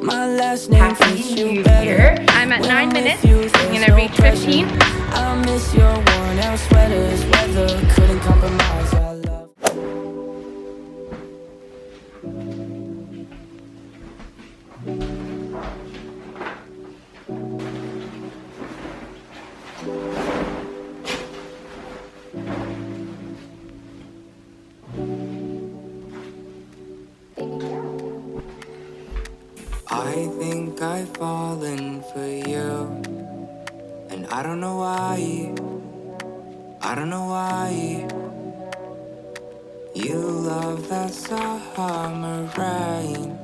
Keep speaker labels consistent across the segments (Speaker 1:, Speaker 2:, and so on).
Speaker 1: My last name
Speaker 2: Happy New Year. I'm at 9 minutes. I'm gonna reach 15.
Speaker 1: I miss your worn out sweaters. Weather couldn't compromise our love. I think I've fallen for you, and I don't know why. I don't know why. You love that summer rain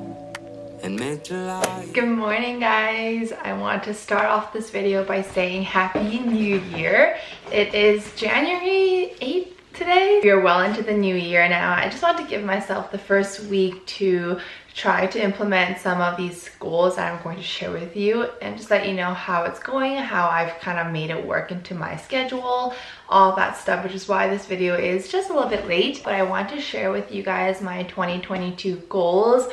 Speaker 1: and mid-July.
Speaker 2: Good morning, guys. I want to start off this video by saying Happy New Year. It is January 8th today. We are well into the new year now. I just want to give myself the first week to try to implement some of these goals that I'm going to share with you and just let you know how it's going, how I've kind of made it work into my schedule, all that stuff, which is why this video is just a little bit late. But I want to share with you guys my 2022 goals.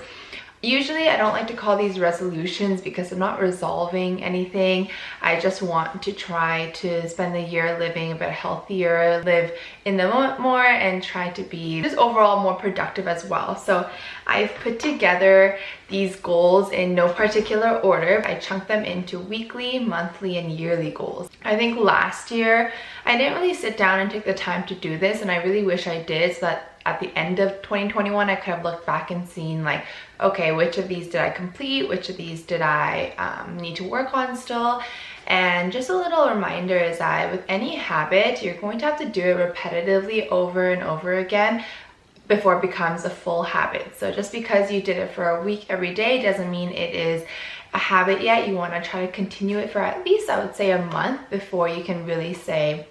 Speaker 2: Usually I don't like to call these resolutions because I'm not resolving anything. I just want to try to spend the year living a bit healthier, live in the moment more, and try to be just overall more productive as well. So I've put together these goals in no particular order. I chunked them into weekly, monthly, and yearly goals. I think last year I didn't really sit down and take the time to do this, and I really wish I did, so that at the end of 2021 I could have looked back and seen like, okay, which of these did I complete, which of these did I need to work on still. And just a little reminder is that with any habit, you're going to have to do it repetitively over and over again before it becomes a full habit. So just because you did it for a week every day doesn't mean it is a habit yet. You want to try to continue it for at least, I would say, a month before you can really say,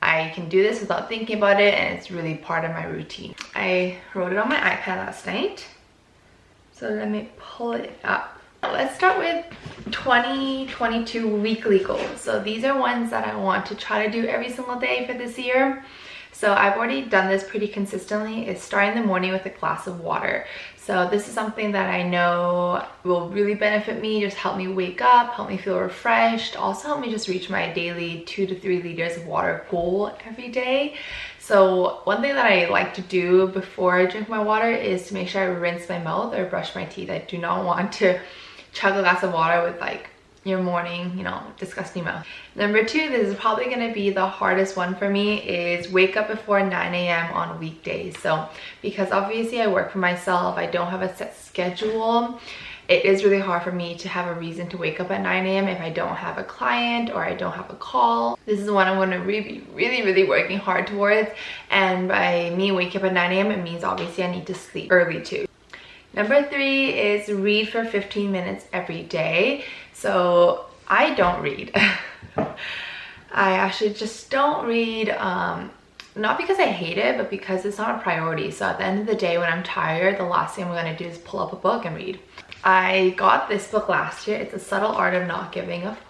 Speaker 2: I can do this without thinking about it and it's really part of my routine. I wrote it on my iPad last night. So let me pull it up. Let's start with 2022 weekly goals. So these are ones that I want to try to do every single day for this year. So I've already done this pretty consistently. It's starting the morning with a glass of water. So this is something that I know will really benefit me, just help me wake up, help me feel refreshed, also help me just reach my daily 2 to 3 liters of water goal every day. So one thing that I like to do before I drink my water is to make sure I rinse my mouth or brush my teeth. I do not want to chug a glass of water with like your morning, disgusting mouth. Number 2, this is probably going to be the hardest one for me, is wake up before 9 a.m. on weekdays. So because obviously I work for myself, I don't have a set schedule. It is really hard for me to have a reason to wake up at 9 a.m. if I don't have a client or I don't have a call. This is what I'm going to be really working hard towards. And by me waking up at 9 a.m. it means obviously I need to sleep early too. Number 3 is read for 15 minutes every day. So I don't read. I actually just don't read, not because I hate it, but because it's not a priority. So at the end of the day when I'm tired, the last thing I'm going to do is pull up a book and read. I got this book last year. It's The Subtle Art of Not Giving a Fuck.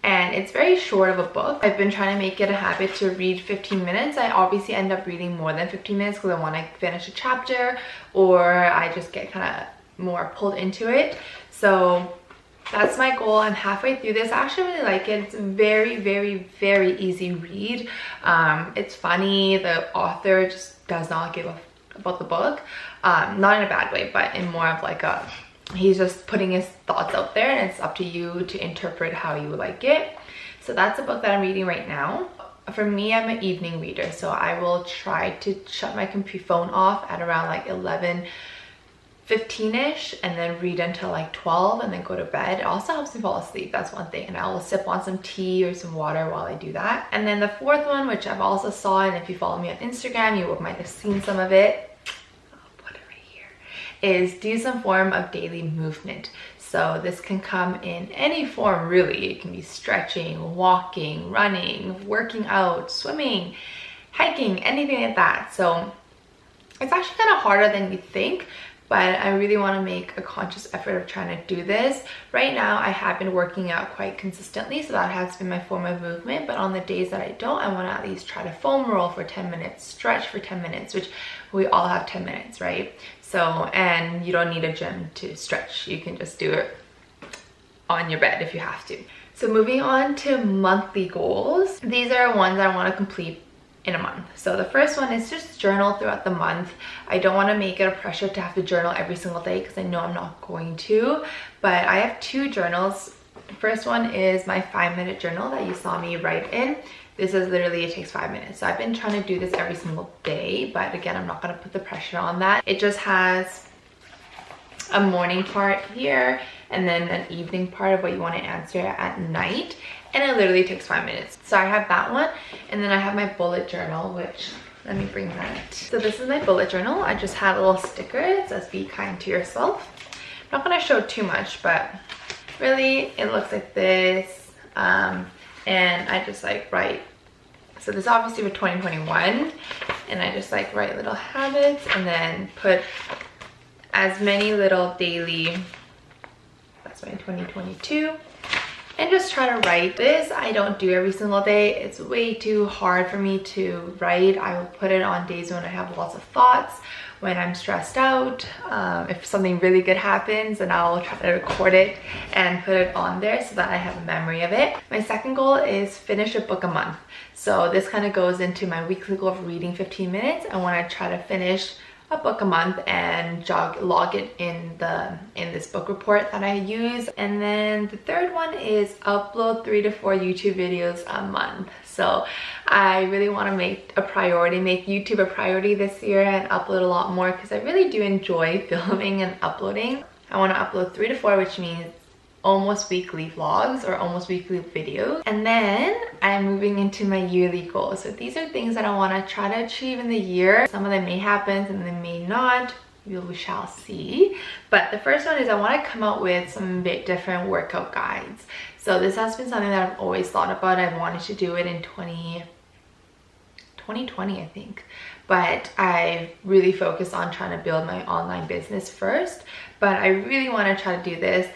Speaker 2: And it's very short of a book. I've been trying to make it a habit to read 15 minutes. I obviously end up reading more than 15 minutes because I want to finish a chapter or I just get kind of more pulled into it. So that's my goal. I'm halfway through this. I actually really like it. It's a very easy read. It's funny. The author just does not give a about the book. Not in a bad way, but in more of like a, he's just putting his thoughts out there and it's up to you to interpret how you like it. So that's a book that I'm reading right now. For me, I'm an evening reader, so I will try to shut my phone off at around like 11:15ish and then read until like 12 and then go to bed. It also helps me fall asleep, that's one thing, and I will sip on some tea or some water while I do that. And then the 4th one, which I've also saw, and if you follow me on Instagram you might have seen some of it, is do some form of daily movement. So this can come in any form really. It can be stretching, walking, running, working out, swimming, hiking, anything like that. So it's actually kind of harder than you think, but I really want to make a conscious effort of trying to do this. Right now I have been working out quite consistently, so that has been my form of movement, but on the days that I don't, I want to at least try to foam roll for 10 minutes, stretch for 10 minutes, which we all have 10 minutes, right? So, and you don't need a gym to stretch. You can just do it on your bed if you have to. So moving on to monthly goals. These are ones I want to complete in a month. So the first one is just journal throughout the month. I don't want to make it a pressure to have to journal every single day because I know I'm not going to, but I have 2 journals. The first one is my 5-minute journal that you saw me write in. This is literally, it takes 5 minutes. So I've been trying to do this every single day, but again, I'm not going to put the pressure on that. It just has a morning part here and then an evening part of what you want to answer at night. And it literally takes 5 minutes. So I have that one. And then I have my bullet journal, which, let me bring that. So this is my bullet journal. I just have a little sticker. It says, be kind to yourself. I'm not going to show too much, but really it looks like this. And I just like write. So this is obviously for 2021. And I just like write little habits and then put as many little daily, that's my 2022. And just try to write. This I don't do every single day. It's way too hard for me to write. I will put it on days when I have lots of thoughts, when I'm stressed out. If something really good happens, then I'll try to record it and put it on there so that I have a memory of it. My second goal is finish a book a month. So this kind of goes into my weekly goal of reading 15 minutes. I want to try to finish a book a month and log it in this book report that I use. And then the third one is upload 3 to 4 YouTube videos a month. So I really want to make YouTube a priority this year and upload a lot more because I really do enjoy filming and uploading. I want to upload 3 to 4, which means almost weekly vlogs or almost weekly videos. And then I'm moving into my yearly goals. So these are things that I want to try to achieve in the year. Some of them may happen, some of them may not. We shall see. But the first one is I want to come out with some bit different workout guides. So this has been something that I've always thought about. I've wanted to do it in 2020, I think. But I really focused on trying to build my online business first. But I really want to try to do this.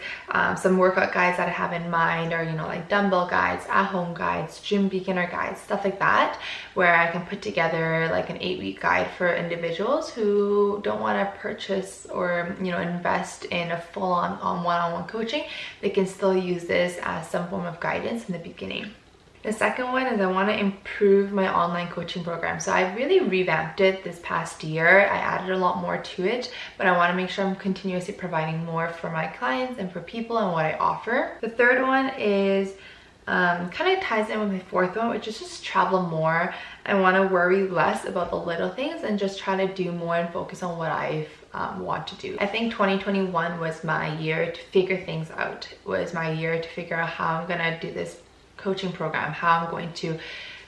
Speaker 2: Some workout guides that I have in mind are, you know, like dumbbell guides, at-home guides, gym beginner guides, stuff like that, where I can put together like an 8-week guide for individuals who don't want to purchase or, you know, invest in a full-on one-on-one coaching. They can still use this as some form of guidance in the beginning. The second one is I want to improve my online coaching program. So I really revamped it this past year. I added a lot more to it, but I want to make sure I'm continuously providing more for my clients and for people and what I offer. The third one is kind of ties in with my fourth one, which is just travel more. I want to worry less about the little things and just try to do more and focus on what I want to do. I think 2021 was my year to figure things out. It was my year to figure out how I'm gonna do this coaching program, how I'm going to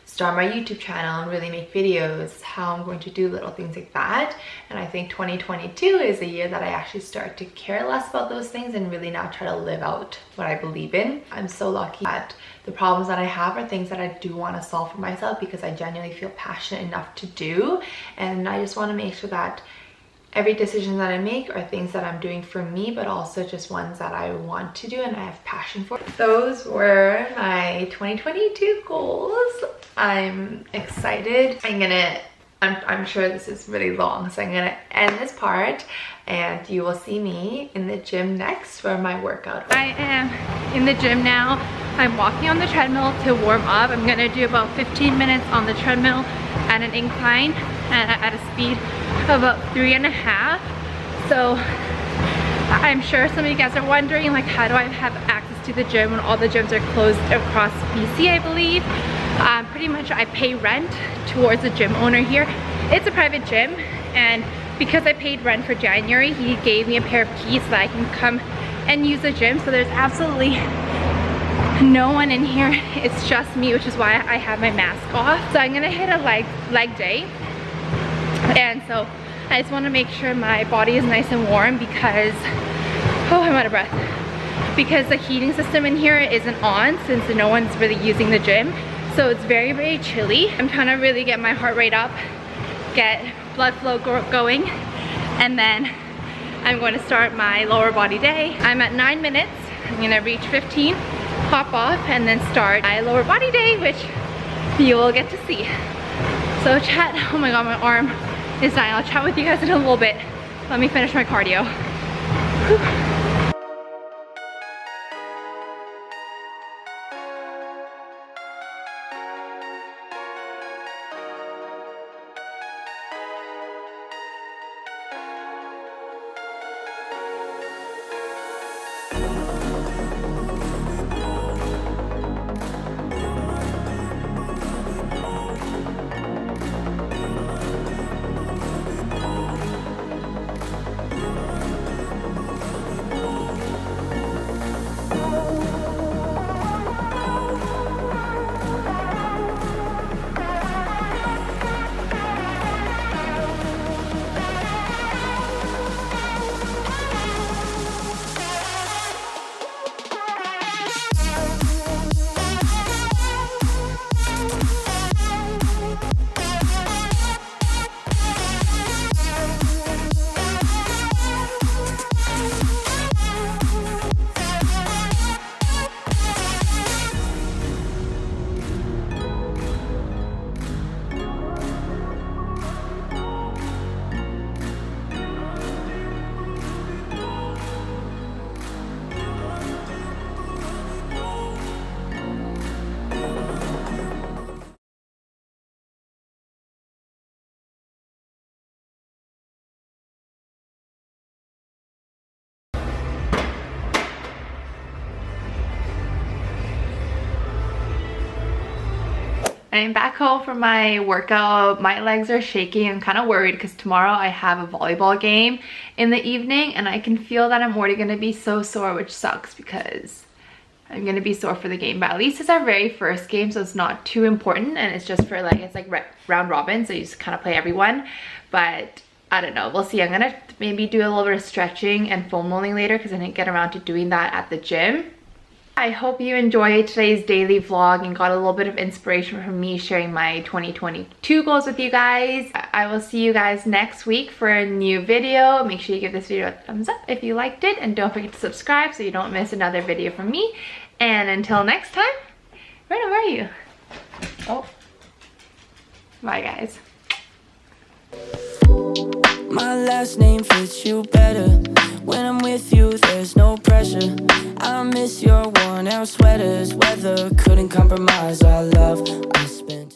Speaker 2: start my YouTube channel and really make videos, how I'm going to do little things like that. And I think 2022 is a year that I actually start to care less about those things and really now try to live out what I believe in. I'm so lucky that the problems that I have are things that I do want to solve for myself because I genuinely feel passionate enough to do. And I just want to make sure that every decision that I make are things that I'm doing for me, but also just ones that I want to do and I have passion for. Those were my 2022 goals. I'm excited. I'm sure this is really long, so I'm gonna end this part and you will see me in the gym next for my workout. I am in the gym now. I'm walking on the treadmill to warm up. I'm gonna do about 15 minutes on the treadmill at an incline and at a speed of about 3.5. So I'm sure some of you guys are wondering, like, how do I have access to the gym when all the gyms are closed across BC, I believe. Pretty much I pay rent towards the gym owner here. It's a private gym, and because I paid rent for January, he gave me a pair of keys so that I can come and use the gym. So there's absolutely no one in here. It's just me, which is why I have my mask off. So I'm gonna hit a leg day. And so I just want to make sure my body is nice and warm because, oh, I'm out of breath. Because the heating system in here isn't on since no one's really using the gym. So it's very, very chilly. I'm trying to really get my heart rate up, get blood flow going, and then I'm going to start my lower body day. I'm at 9 minutes. I'm gonna reach 15, hop off, and then start my lower body day, which you will get to see. So chat, oh my god, my arm is dying. I'll chat with you guys in a little bit. Let me finish my cardio. I'm back home from my workout. My legs are shaking. I'm kind of worried because tomorrow I have a volleyball game in the evening and I can feel that I'm already going to be so sore, which sucks because I'm going to be sore for the game. But at least it's our very first game, so it's not too important, and it's just for like, it's like round robin, so you just kind of play everyone. But I don't know, we'll see. I'm going to maybe do a little bit of stretching and foam rolling later because I didn't get around to doing that at the gym. I hope you enjoyed today's daily vlog and got a little bit of inspiration from me sharing my 2022 goals with you guys. I will see you guys next week for a new video. Make sure you give this video a thumbs up if you liked it, and don't forget to subscribe so you don't miss another video from me. And until next time, Rena, where are you? Oh, bye guys.
Speaker 1: My last name fits you better. When I'm with you, there's no pressure. I miss your worn out sweaters. Weather couldn't compromise our love. I spent